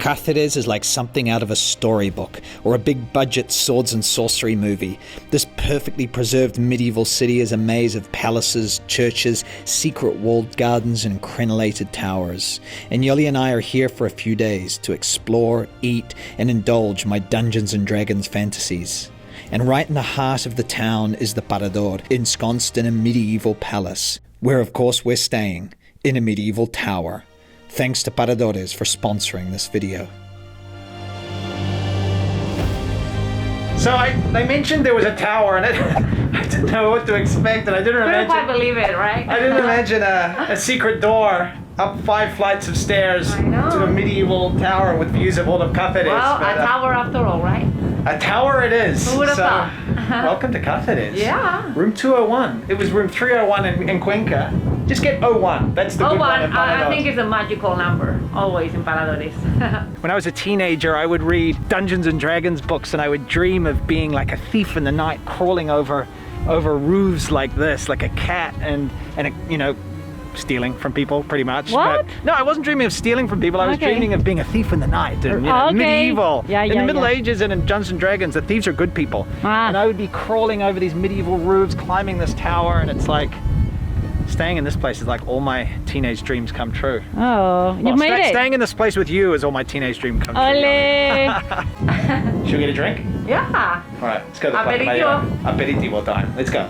Cáceres is like something out of a storybook or a big-budget swords and sorcery movie. This perfectly preserved medieval city is a maze of palaces, churches, secret walled gardens, and crenellated towers. And Yoly and I are here for a few days to explore, eat, and indulge my Dungeons and Dragons fantasies. And right in the heart of the town is the Parador, ensconced in a medieval palace, where of course we're staying, in a medieval tower. Thanks to Paradores for sponsoring this video. So they mentioned there was a tower and I didn't know what to expect, and I didn't imagine... Couldn't quite believe it, right? I didn't imagine a secret door up 5 flights of stairs to a medieval tower with views of all of Cáceres. Well, a tower after all, right? A tower it is. Who would have thought? Welcome to Cáceres. Yeah. Room 201. It was room 301 in Cuenca. Just get 01. That's the good one. I think it's a magical number, always in Paradores. When I was a teenager, I would read Dungeons and Dragons books, and I would dream of being like a thief in the night, crawling over roofs like this, like a cat, and you know, stealing from people, pretty much. What? But no, I wasn't dreaming of stealing from people. I was dreaming of being a thief in the night, and you know, medieval. In the Middle Ages and in Dungeons and Dragons, the thieves are good people. And I would be crawling over these medieval roofs, climbing this tower, and it's like staying in this place is like all my teenage dreams come true. Oh, you made it. Staying in this place with you is all my teenage dream come true. Ole. Should we get a drink? Yeah. All right, let's go to the Aperitivo. Aperitivo time. Let's go.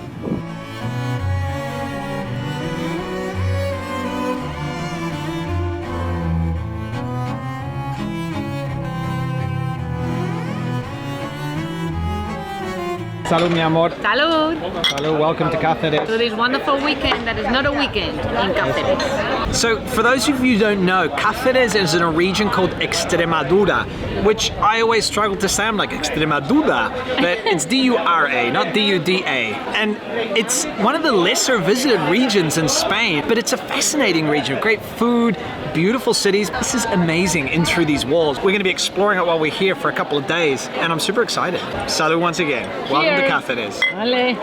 Salud, mi amor. Salud. Salud, welcome to Cáceres. To this wonderful weekend that is not a weekend in Cáceres. So, for those of you who don't know, Cáceres is in a region called Extremadura, which I always struggle to sound like Extremadura, but it's D-U-R-A, not D-U-D-A. And it's one of the lesser visited regions in Spain, but it's a fascinating region. Great food, beautiful cities. This is amazing in through these walls. We're going to be exploring it while we're here for a couple of days, and I'm super excited. Salud once again. Welcome to Cáceres. Ole.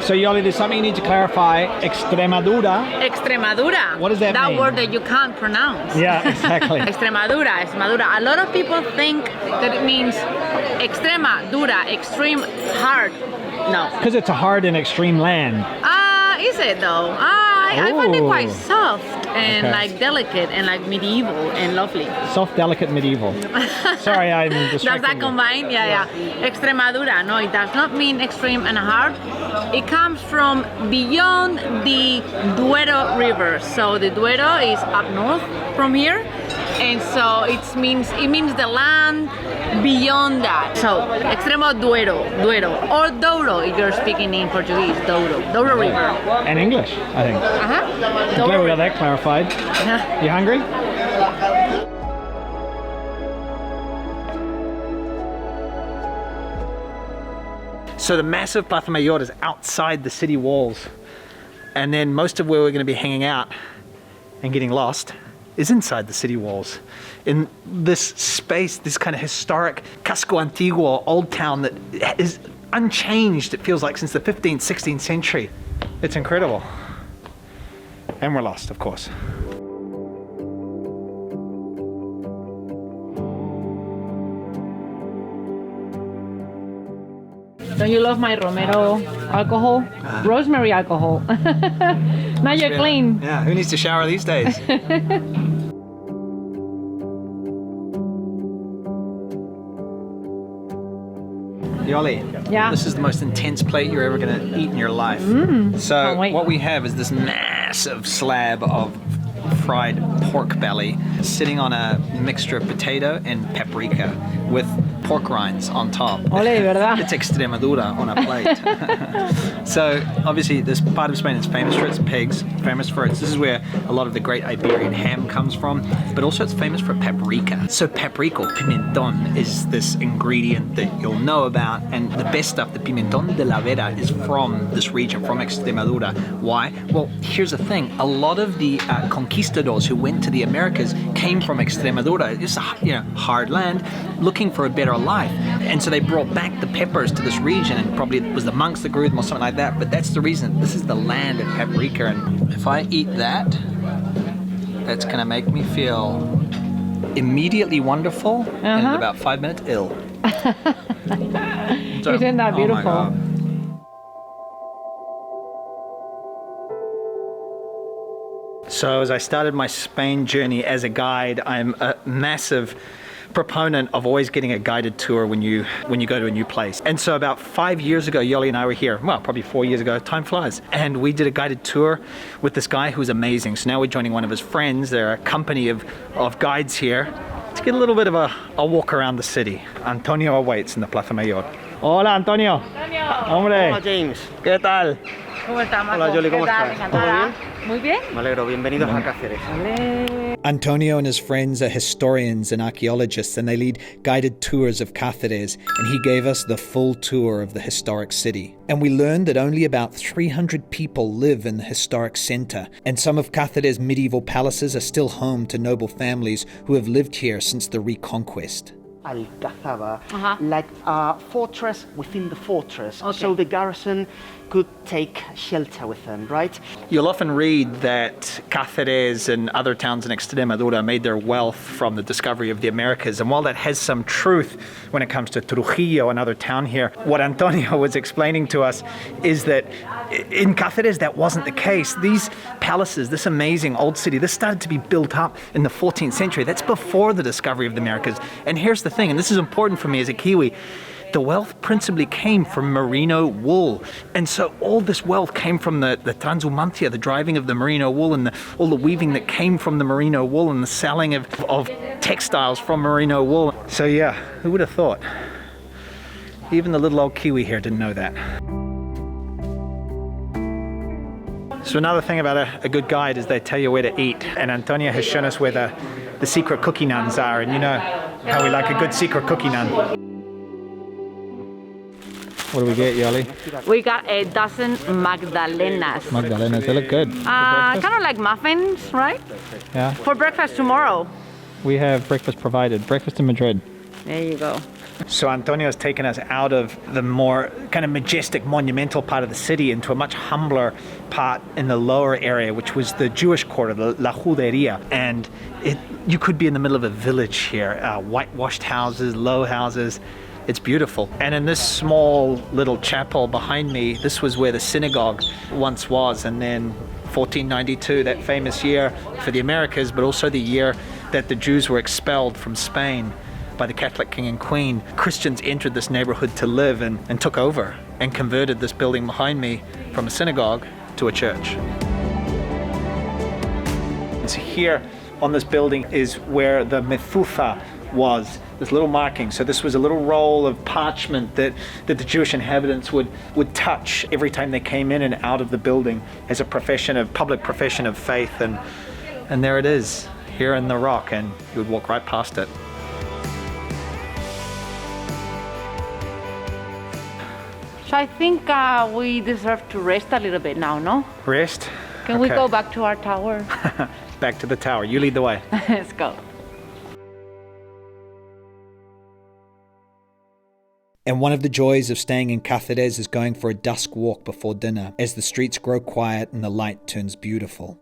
So Yoly, there's something you need to clarify. Extremadura. Extremadura. What does that mean? That word that you can't pronounce. Yeah, exactly. Extremadura. A lot of people think that it means extrema dura, extreme hard. No. Because it's a hard and extreme land. Is it though? I find it quite soft and like delicate and like medieval and lovely. Soft, delicate, medieval. Sorry, I'm distracting. Does that combine? Yeah. Extremadura. No, it does not mean extreme and hard. It comes from beyond the Duero River. So the Duero is up north from here, and so it means the land beyond that. So Extremo Duero, or Douro if you're speaking in Portuguese. Douro River. And English, I think. Glad we got that clarified. You hungry? So the massive Plaza Mayor is outside the city walls, and then most of where we're going to be hanging out and getting lost is inside the city walls, in this space, this kind of historic casco antiguo, old town that is unchanged, it feels like, since the 15th, 16th century. It's incredible. And we're lost, of course. Don't you love my Romero alcohol? Rosemary alcohol. Now you're clean. Yeah, who needs to shower these days? Yoly, this is the most intense plate you're ever going to eat in your life. So what we have is this massive slab of fried pork belly sitting on a mixture of potato and paprika with pork rinds on top. Ole, ¿verdad? It's Extremadura on a plate. So obviously this part of Spain is famous for its pigs, famous for its, this is where a lot of the great Iberian ham comes from, but also it's famous for paprika. So paprika, pimentón, is this ingredient that you'll know about, and the best stuff, the pimentón de la Vera, is from this region, from Extremadura. Why? Well, here's the thing, a lot of the conquistadors who went to the Americas came from Extremadura. It's a hard land, looking for a better life. And so they brought back the peppers to this region, and probably it was the monks that grew them or something like that, but that's the reason. This is the land of paprika, and if I eat that, that's gonna make me feel immediately wonderful and in about 5 minutes ill. So, Isn't that beautiful? Oh my God. So as I started my Spain journey as a guide, I'm a massive proponent of always getting a guided tour when you go to a new place. And so about 5 years ago, Yoly and I were here, well, probably 4 years ago, time flies. And we did a guided tour with this guy who's amazing. So now we're joining one of his friends. They're a company of guides here to get a little bit of a walk around the city. Antonio awaits in the Plaza Mayor. Hola, Antonio. Hombre. Hola, James. ¿Qué tal? ¿Cómo está, Marco? Hola, Yoly, ¿cómo ¿Qué tal? estás? Encantada. Muy bien. Me alegro, bienvenidos a Cáceres. Antonio and his friends are historians and archaeologists, and they lead guided tours of Cáceres, and he gave us the full tour of the historic city. And we learned that only about 300 people live in the historic center, and some of Cáceres' medieval palaces are still home to noble families who have lived here since the Reconquest. Alcazaba, like a fortress within the fortress, Okay. so the garrison could take shelter with them, right? You'll often read that Cáceres and other towns in Extremadura made their wealth from the discovery of the Americas. And while that has some truth when it comes to Trujillo, another town here, what Antonio was explaining to us is that in Cáceres that wasn't the case. These palaces, this amazing old city, this started to be built up in the 14th century. That's before the discovery of the Americas. And here's the thing, and this is important for me as a Kiwi, the wealth principally came from merino wool. And so all this wealth came from the transhumancia, the driving of the merino wool, and all the weaving that came from the merino wool, and the selling of textiles from merino wool. So yeah, who would have thought? Even the little old Kiwi here didn't know that. So another thing about a good guide is they tell you where to eat. And Antonia has shown us where the secret cookie nuns are. And you know how we like a good secret cookie nun. What do we get, Yoly? We got a dozen magdalenas. Magdalenas, they look good. Kind of like muffins, right? Yeah, For breakfast tomorrow. we have breakfast provided. Breakfast in Madrid. There you go. So Antonio's taken us out of the more kind of majestic, monumental part of the city into a much humbler part in the lower area, which was the Jewish quarter, the La Juderia. And you could be in the middle of a village here, whitewashed houses, low houses. It's beautiful. And in this small little chapel behind me, this was where the synagogue once was. And then 1492, that famous year for the Americas, but also the year that the Jews were expelled from Spain by the Catholic king and queen. Christians entered this neighborhood to live and took over and converted this building behind me from a synagogue to a church. And so here on this building is where the mezuzah was, this little marking. So this was a little roll of parchment that the Jewish inhabitants would touch every time they came in and out of the building as a public profession of faith. And there it is, here in the rock, and you would walk right past it. So I think we deserve to rest a little bit now, no? Rest? Can we Okay. go back to our tower? Back to the tower. You lead the way. Let's go. And one of the joys of staying in Cáceres is going for a dusk walk before dinner, as the streets grow quiet and the light turns beautiful.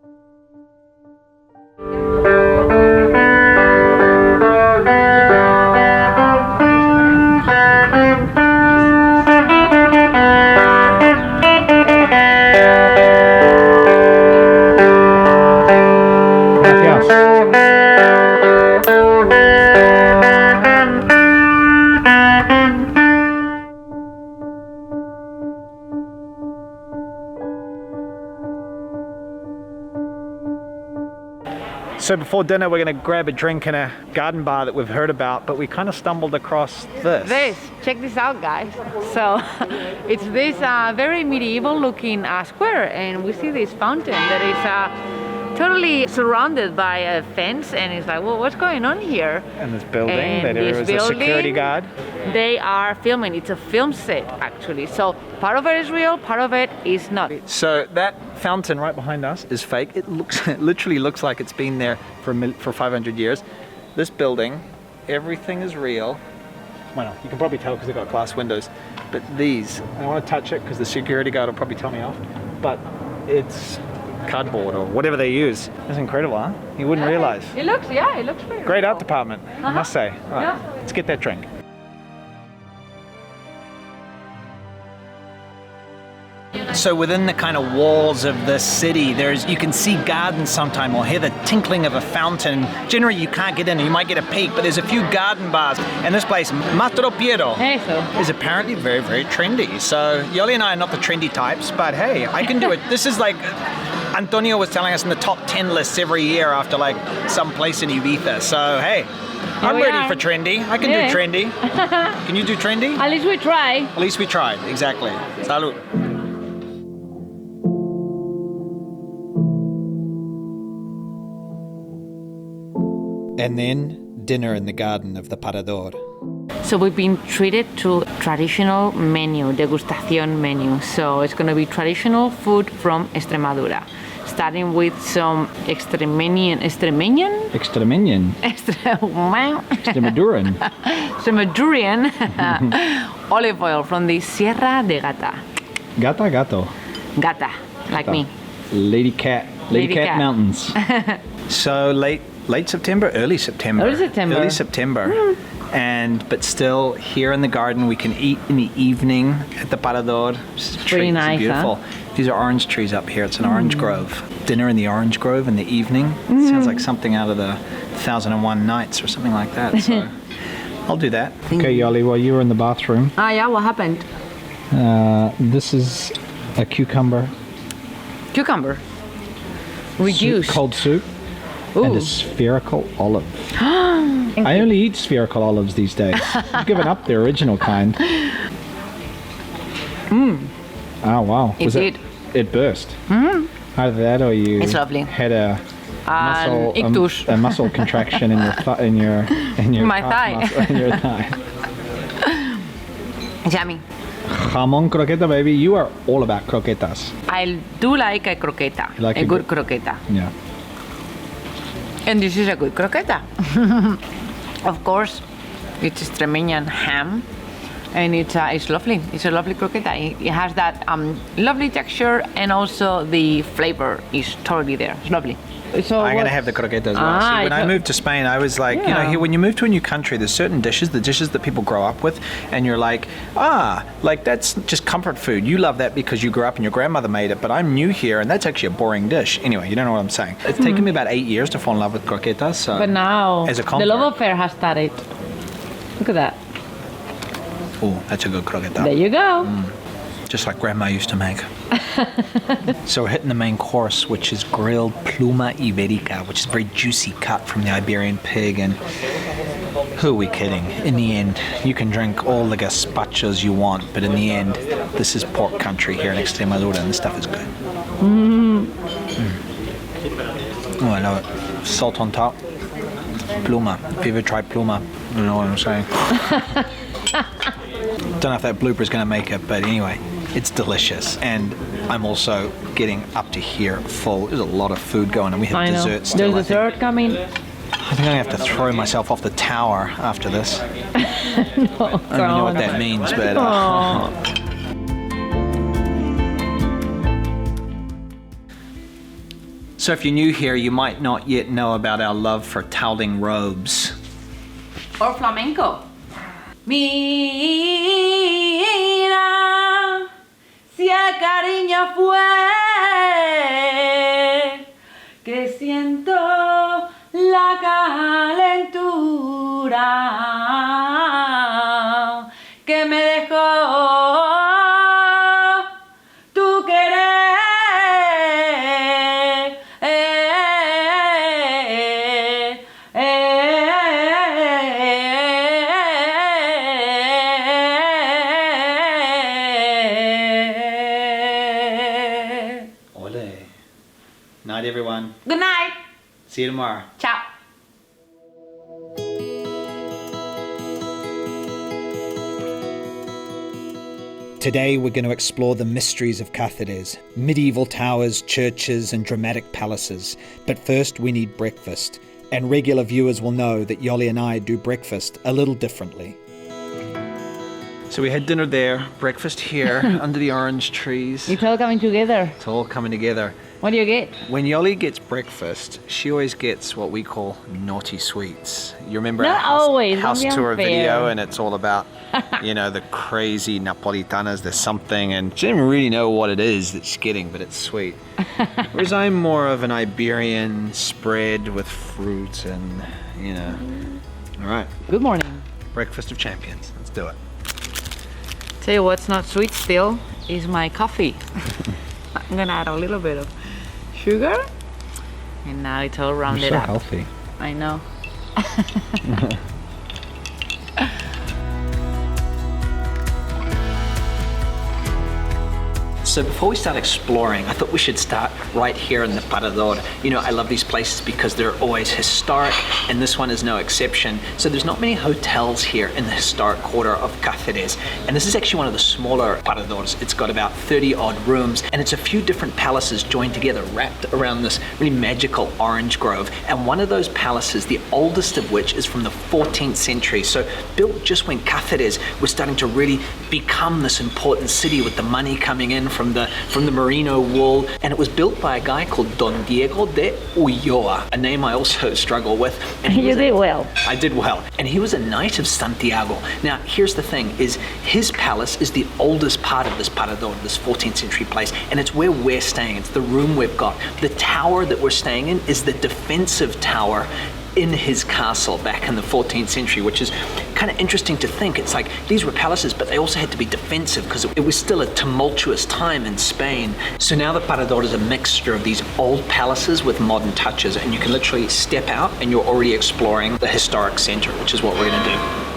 So before dinner, we're going to grab a drink in a garden bar that we've heard about, but we kind of stumbled across this. Check this out, guys. So it's this very medieval looking square, and we see this fountain that is totally surrounded by a fence, and it's like, well, what's going on here? And this building, And that there this was a security building, guard. They are filming. It's a film set, actually. So part of it is real, part of it is not. So that fountain right behind us is fake. It literally looks like it's been there for 500 years. This building, everything is real. Well, you can probably tell because they've got glass windows. But these, I don't want to touch it because the security guard will probably tell me off. But it's cardboard or whatever they use. That's incredible, huh? You wouldn't realize. It looks very Great art cool. department, I must say. All right, Yeah. let's get that drink. So within the kind of walls of the city, you can see gardens sometime or hear the tinkling of a fountain. Generally, you can't get in, you might get a peek, but there's a few garden bars. And this place, Matro Piero, Eso. is apparently very, very trendy. So Yoly and I are not the trendy types, but hey, I can do it. This is like Antonio was telling us in the top 10 lists every year after like some place in Ibiza. So hey, I'm we ready are. for trendy. I can Yeah. do trendy. Can you do trendy? At least we try. At least we tried, exactly. Salud. And then dinner in the garden of the Parador. So we've been treated to traditional menu, degustación menu. So it's going to be traditional food from Extremadura, starting with some Extremanian Extremenian. Extremaduran. Extremadurian olive oil from the Sierra de Gata. Gata gato. Gata, like me. Lady Cat. Lady Cat. Mountains. So late September, early September. Early September. Early September. But still here in the garden we can eat in the evening at the Parador. Pretty nice, beautiful. huh? These are orange trees up here. It's an orange grove. Dinner in the orange grove in the evening. Sounds like something out of the 1001 Nights or something like that. So I'll do that. Okay, Yoly, while you were in the bathroom, Ah, yeah, what happened? this is a cucumber. Cucumber. Reduced. Cold soup. And Ooh. a spherical olive. I only eat spherical olives these days. I've given up the original kind. Oh wow! It did. It burst. Either that, or you It's lovely. had a muscle, ictus. a muscle contraction in your My calf thigh. muscle, in your thigh. Yummy. Jamón croqueta, baby. You are all about croquetas. I do like a croqueta, You like a a good good- croqueta. Yeah. And this is a good croqueta. Of course, it's Extremeñan ham, and it's lovely. It's a lovely croqueta. It has that lovely texture, and also the flavor is totally there. It's lovely. So I'm going to have the croqueta as well. See, when I moved to Spain, I was like, Yeah. here, when you move to a new country, there's certain dishes, the dishes that people grow up with, and you're like, that's just comfort food. You love that because you grew up and your grandmother made it, but I'm new here, and that's actually a boring dish. Anyway, you don't know what I'm saying. It's taken me about 8 years to fall in love with croquetas. So But now as a the convert. love affair has started. Look at that. Oh, that's a good croqueta. There you go. Just like grandma used to make. So we're hitting the main course, which is grilled pluma iberica, which is a very juicy cut from the Iberian pig. And who are we kidding? In the end, you can drink all the gazpachos you want, but in the end, this is pork country here in Extremadura, and this stuff is good. Oh, I love it. Salt on top. Pluma. If you ever tried pluma, you know what I'm saying. Don't know if that blooper is going to make it, but anyway, it's delicious. And I'm also getting up to here full. There's a lot of food going on. We have I know. dessert still. There's dessert coming. I think I'm going to have to throw myself off the tower after this. No, I don't even know what that means, but... So if you're new here, you might not yet know about our love for toweling robes. Or flamenco. Mira, si el cariño fue que siento la calentura que me dejó tu querer. Ole. Night, everyone. Good night. See you tomorrow. Ciao. Today we're going to explore the mysteries of Cáceres, medieval towers, churches and dramatic palaces. But first we need breakfast, and regular viewers will know that Yoly and I do breakfast a little differently. So we had dinner there, breakfast here, under the orange trees. It's all coming together. It's all coming together. What do you get? When Yoly gets breakfast, she always gets what we call naughty sweets. You remember Not our always, house don't be tour unfair. video, and it's all about, you know, the crazy Napolitanas. There's something, and she didn't really know what it is that she's getting, but it's sweet. Whereas I'm more of an Iberian spread with fruit and, you know. All right, Good morning. breakfast of champions. Let's do it. Tell you what's not sweet still is my coffee. I'm gonna add a little bit of sugar, and now it's all rounded up. Healthy. I know. So before we start exploring, I thought we should start right here in the Parador. You know, I love these places because they're always historic, and this one is no exception. So there's not many hotels here in the historic quarter of Cáceres, and this is actually one of the smaller Paradors. It's got about 30 odd rooms, and it's a few different palaces joined together, wrapped around this really magical orange grove. And one of those palaces, the oldest of which, is from the 14th century. So built just when Cáceres was starting to really become this important city with the money coming in from the merino wool, and it was built by a guy called Don Diego de Ulloa, a name I also struggle with. And You did well. I did well. And he was a knight of Santiago. Now, here's the thing, is his palace is the oldest part of this Parador, this 14th century place, and it's where we're staying. It's the room we've got. The tower that we're staying in is the defensive tower in his castle back in the 14th century, which is kind of interesting to think. It's like these were palaces, but they also had to be defensive because it was still a tumultuous time in Spain. So now the Parador is a mixture of these old palaces with modern touches, and you can literally step out and you're already exploring the historic center, which is what we're going to do.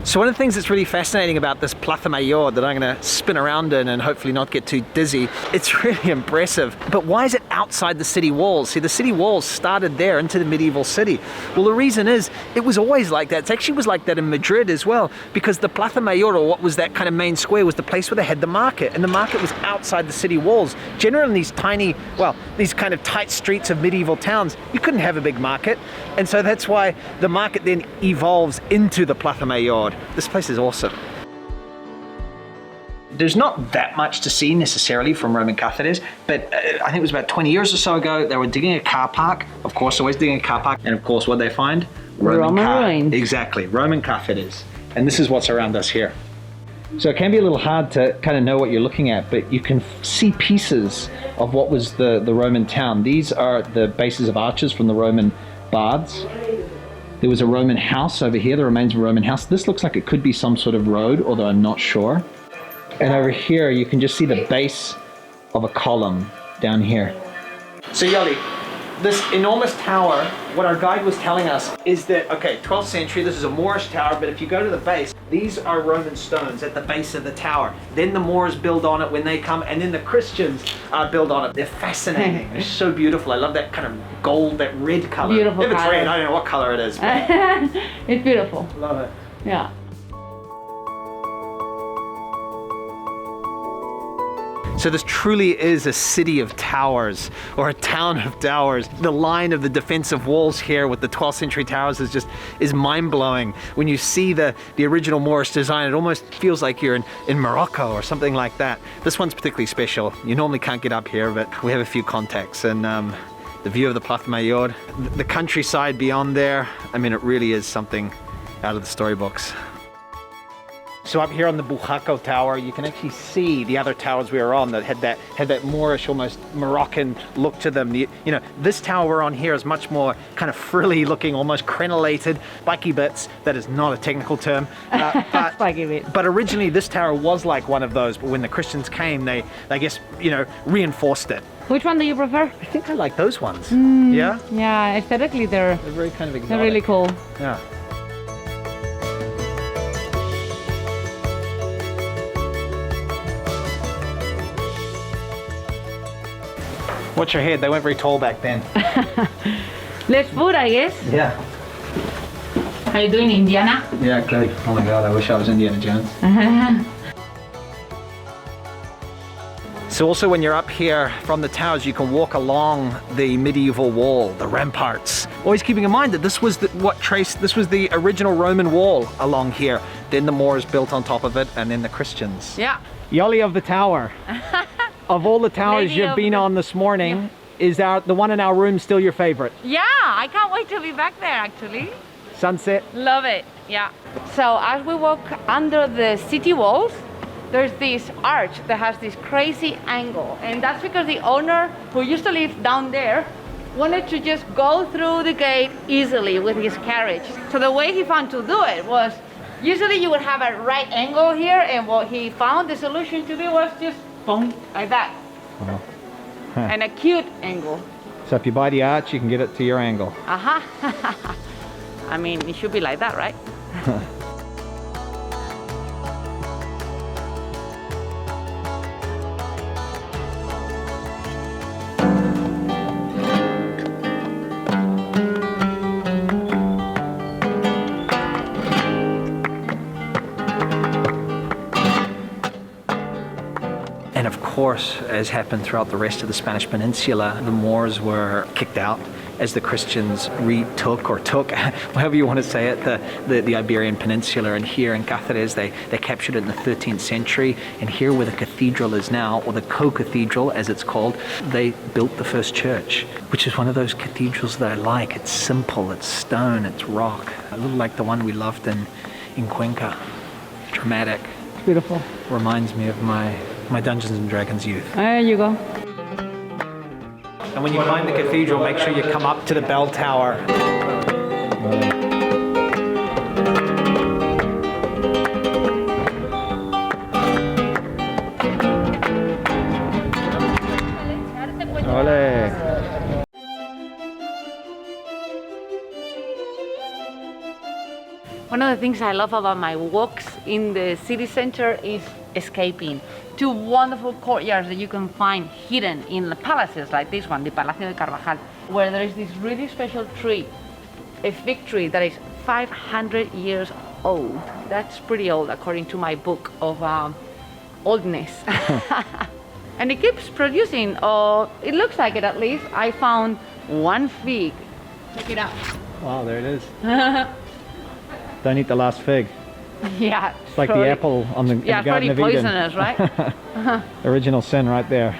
So one of the things that's really fascinating about this Plaza Mayor that I'm going to spin around in and hopefully not get too dizzy, it's really impressive. But why is it outside the city walls? See, the city walls started there into the medieval city. Well, the reason is it was always like that. It actually was like that in Madrid as well, because the Plaza Mayor, or what was that kind of main square, was the place where they had the market, and the market was outside the city walls. Generally in these tiny, well, these kind of tight streets of medieval towns, you couldn't have a big market, and so that's why the market then evolves into the Plaza Mayor. This place is awesome. There's not that much to see necessarily from Roman Cáceres, but I think it was about 20 years or so ago, they were digging a car park. Of course, always digging a car park. And of course, what they find? Roman ruins. Exactly, Roman Cáceres. And this is what's around us here. So it can be a little hard to kind of know what you're looking at, but you can see pieces of what was the Roman town. These are the bases of arches from the Roman baths. There was a Roman house over here, the remains of a Roman house. This looks like it could be some sort of road, although I'm not sure. And over here, you can just see the base of a column down here. So Yoly, this enormous tower, what our guide was telling us is that, okay, 12th century, this is a Moorish tower, but if you go to the base, these are Roman stones at the base of the tower. Then the Moors build on it when they come, and then the Christians build on it. They're fascinating. They're so beautiful. I love that kind of gold, that red color. Beautiful If it's color. red, I don't know what color it is. But It's beautiful. love it. Yeah. So this truly is a city of towers, or a town of towers. The line of the defensive walls here with the 12th century towers is mind-blowing. When you see the original Moorish design, it almost feels like you're in Morocco or something like that. This one's particularly special. You normally can't get up here, but we have a few contacts, and the view of the Plaza Mayor, the countryside beyond there, I mean, it really is something out of the storybooks. So up here on the Bujaco Tower, you can actually see the other towers we were on that had that Moorish, almost Moroccan look to them. You know, this tower we're on here is much more kind of frilly looking, almost crenellated, spiky bits. That is not a technical term. Spiky bits. But originally this tower was like one of those, but when the Christians came, they I guess, you know, reinforced it. Which one do you prefer? I think I like those ones. Yeah? Yeah, aesthetically they're They're very kind of exotic. they're really cool. Yeah. Watch your head, they weren't very tall back then. Less food, I guess. Yeah. How you doing, Indiana? Yeah, okay. Oh my god, I wish I was Indiana Jones. So also when you're up here from the towers, you can walk along the medieval wall, the ramparts. Always keeping in mind that this was the original Roman wall along here. then the Moors built on top of it, and then the Christians. Yeah. Yoly of the tower. Of all the towers Lady you've of been the- on this morning, is the one in our room still your favorite? Yeah, I can't wait to be back there actually. Sunset? Love it, yeah. So as we walk under the city walls, there's this arch that has this crazy angle. And that's because the owner, who used to live down there, wanted to just go through the gate easily with his carriage. So the way he found to do it was, usually you would have a right angle here, and what he found the solution to be was just boom, like that. Oh. An acute angle. So if you buy the arch, you can get it to your angle. Aha. I mean, it should be like that, right? And of course, as happened throughout the rest of the Spanish Peninsula, the Moors were kicked out as the Christians retook or took, however you want to say it, the Iberian Peninsula. And here in Cáceres, they captured it in the 13th century. And here where the cathedral is now, or the co-cathedral as it's called, they built the first church, which is one of those cathedrals that I like. It's simple, it's stone, it's rock. A little like the one we loved in Cuenca. Dramatic. Beautiful. Reminds me of my Dungeons and Dragons youth. There you go. And when you climb the cathedral, make sure you come up to the bell tower. Ole. One of the things I love about my walks in the city center is escaping to wonderful courtyards that you can find hidden in the palaces like this one, the Palacio de Carvajal, where there is this really special tree, a fig tree that is 500 years old. That's pretty old according to my book of oldness. And it keeps producing, or it looks like it at least. I found one fig. Check it out. Wow, there it is. Don't eat the last fig. Yeah. It's like the apple on in the Garden of Eden. Yeah, it's pretty poisonous, right? Original sin right there.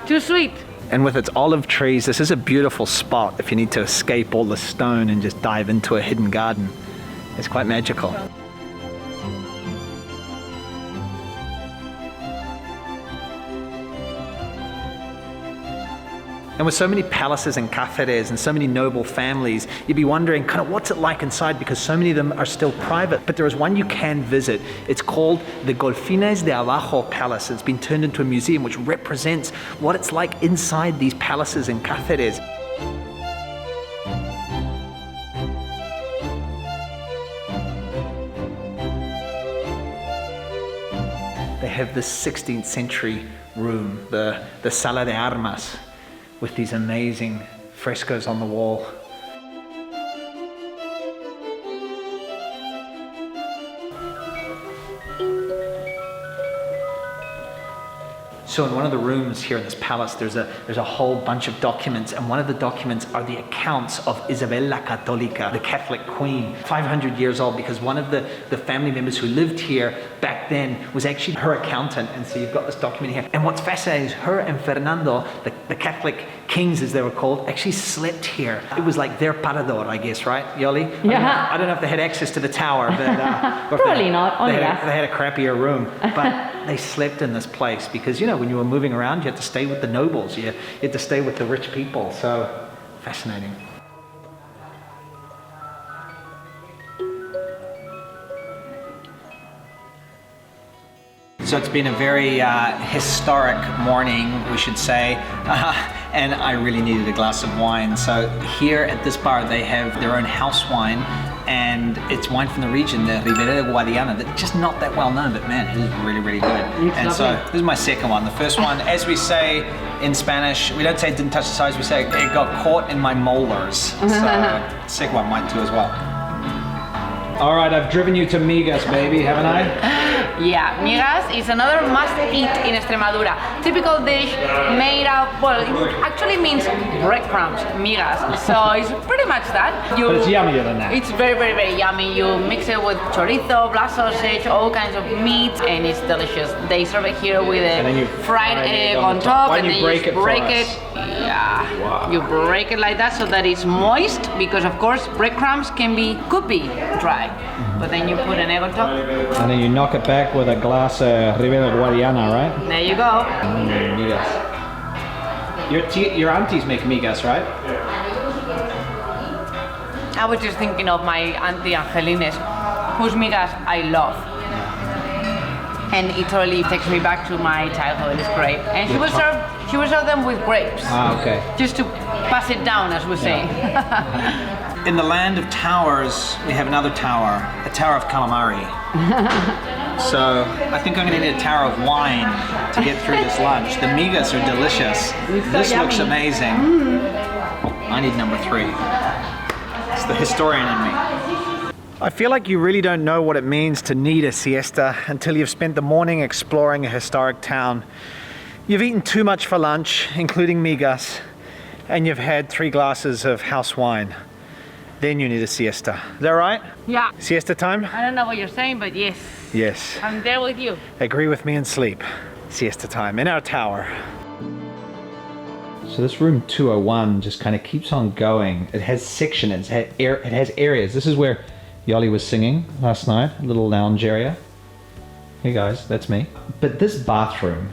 Too sweet. And with its olive trees, this is a beautiful spot if you need to escape all the stone and just dive into a hidden garden. It's quite magical. And with so many palaces in Cáceres and so many noble families, you'd be wondering kind of what's it like inside, because so many of them are still private. But there is one you can visit. It's called the Golfines de Abajo Palace. It's been turned into a museum which represents what it's like inside these palaces in Cáceres. They have this 16th century room, the Sala de Armas, with these amazing frescoes on the wall. So in one of the rooms here in this palace, there's a whole bunch of documents, and one of the documents are the accounts of Isabel la Católica, the Catholic Queen, 500 years old, because one of the family members who lived here back then was actually her accountant, and so you've got this document here. And what's fascinating is her and Fernando, the Catholic kings as they were called, actually slept here. It was like their parador, I guess, right, Yoly? Yeah. I don't know if they had access to the tower, but Probably not, only they us. had a crappier room, but they slept in this place because, you know, when you were moving around, you had to stay with the nobles, you had to stay with the rich people. So fascinating. So it's been a very historic morning, we should say, and I really needed a glass of wine. So here at this bar, they have their own house wine, and it's wine from the region, the Ribera de Guadiana, that's just not that well known, but man, it is really, really good. And so this is my second one. The first one, as we say in Spanish, we don't say it didn't touch the sides, we say it got caught in my molars. So second one might too as well. All right, I've driven you to Migas, baby, haven't I? Yeah, migas is another must-eat in Extremadura. Typical dish made of, well, it actually means breadcrumbs, migas. So it's pretty much that. But it's yummier than that. It's very, very, very yummy. You mix it with chorizo, black sausage, all kinds of meat, and it's delicious. They serve it here with a fried egg on top, and then you break it. Yeah, wow. You break it like that so that it's moist, because of course breadcrumbs could be dry. But then you put an egg on top. And then you knock it back with a glass of Ribera Guadiana, right? There you go. Migas. Your aunties make migas, right? I was just thinking of my auntie Angelines, whose migas I love. And it totally takes me back to my childhood. It's great. And she would serve them with grapes. Ah, okay. Just to pass it down, as we say. In the land of towers, we have another tower, a tower of calamari. So I think I'm going to need a tower of wine to get through this lunch. The migas are delicious. This looks amazing. I need number 3. It's the historian in me. I feel like you really don't know what it means to need a siesta until you've spent the morning exploring a historic town. You've eaten too much for lunch, including migas, and you've had 3 glasses of house wine. Then you need a siesta. Is that right? Yeah. Siesta time? I don't know what you're saying, but yes. Yes. I'm there with you. Agree with me and sleep. Siesta time in our tower. So this room 201 just kind of keeps on going. It has sections, it has areas. This is where Yoly was singing last night, a little lounge area. Hey guys, that's me. But this bathroom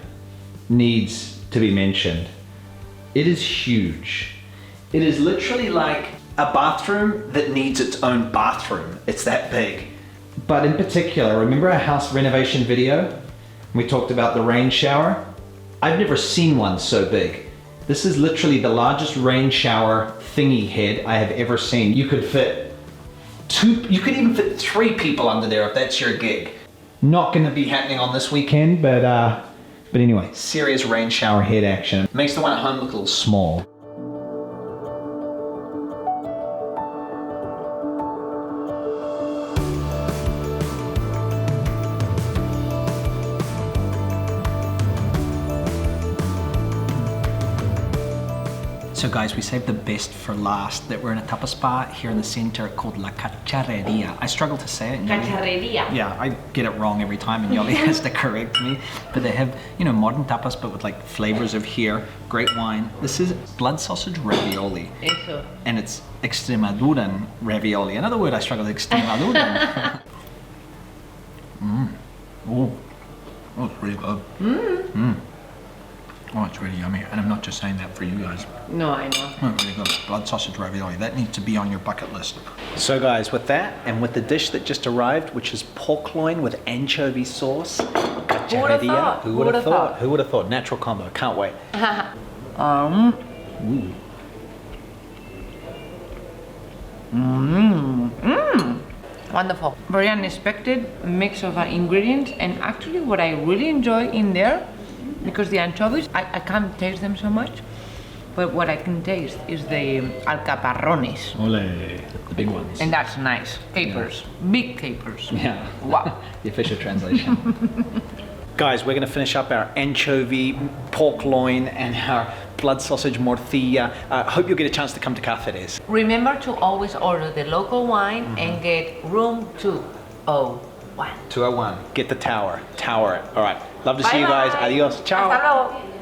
needs to be mentioned. It is huge. It is literally like a bathroom that needs its own bathroom. It's that big. But in particular, remember our house renovation video? We talked about the rain shower. I've never seen one so big. This is literally the largest rain shower thingy head I have ever seen. You could even fit 3 people under there if that's your gig. Not gonna be happening on this weekend, but anyway, serious rain shower head action. Makes the one at home look a little small. So guys, we saved the best for last. That we're in a tapas bar here in the center called La Cacharreria. I struggle to say it. Cacharreria. Yeah, I get it wrong every time and Yoly has to correct me. But they have, modern tapas but with like flavors of here, great wine. This is blood sausage ravioli. Eso. And it's Extremaduran ravioli. Another word I struggle with, Extremaduran. Oh, it's really good. Oh, it's really yummy, and I'm not just saying that for you guys. No, I know. Oh, really good. Blood sausage ravioli. That needs to be on your bucket list. So guys, with that, and with the dish that just arrived, which is pork loin with anchovy sauce, cacharreria. Who would have thought? Who would have thought? Natural combo. Can't wait. Wonderful. Very unexpected mix of ingredients, and actually what I really enjoy in there, because the anchovies, I can't taste them so much, but what I can taste is the alcaparrones. Ole, the big ones. And that's nice. Capers. Yeah. Big capers. Yeah. Wow. The official translation. Guys, we're going to finish up our anchovy, pork loin, and our blood sausage morcilla. Hope you'll get a chance to come to Cáceres. Remember to always order the local wine and get room 201. 201. Get the tower. Tower it. All right. Love to see you Bye-bye. guys. Adios. Ciao. Hasta luego.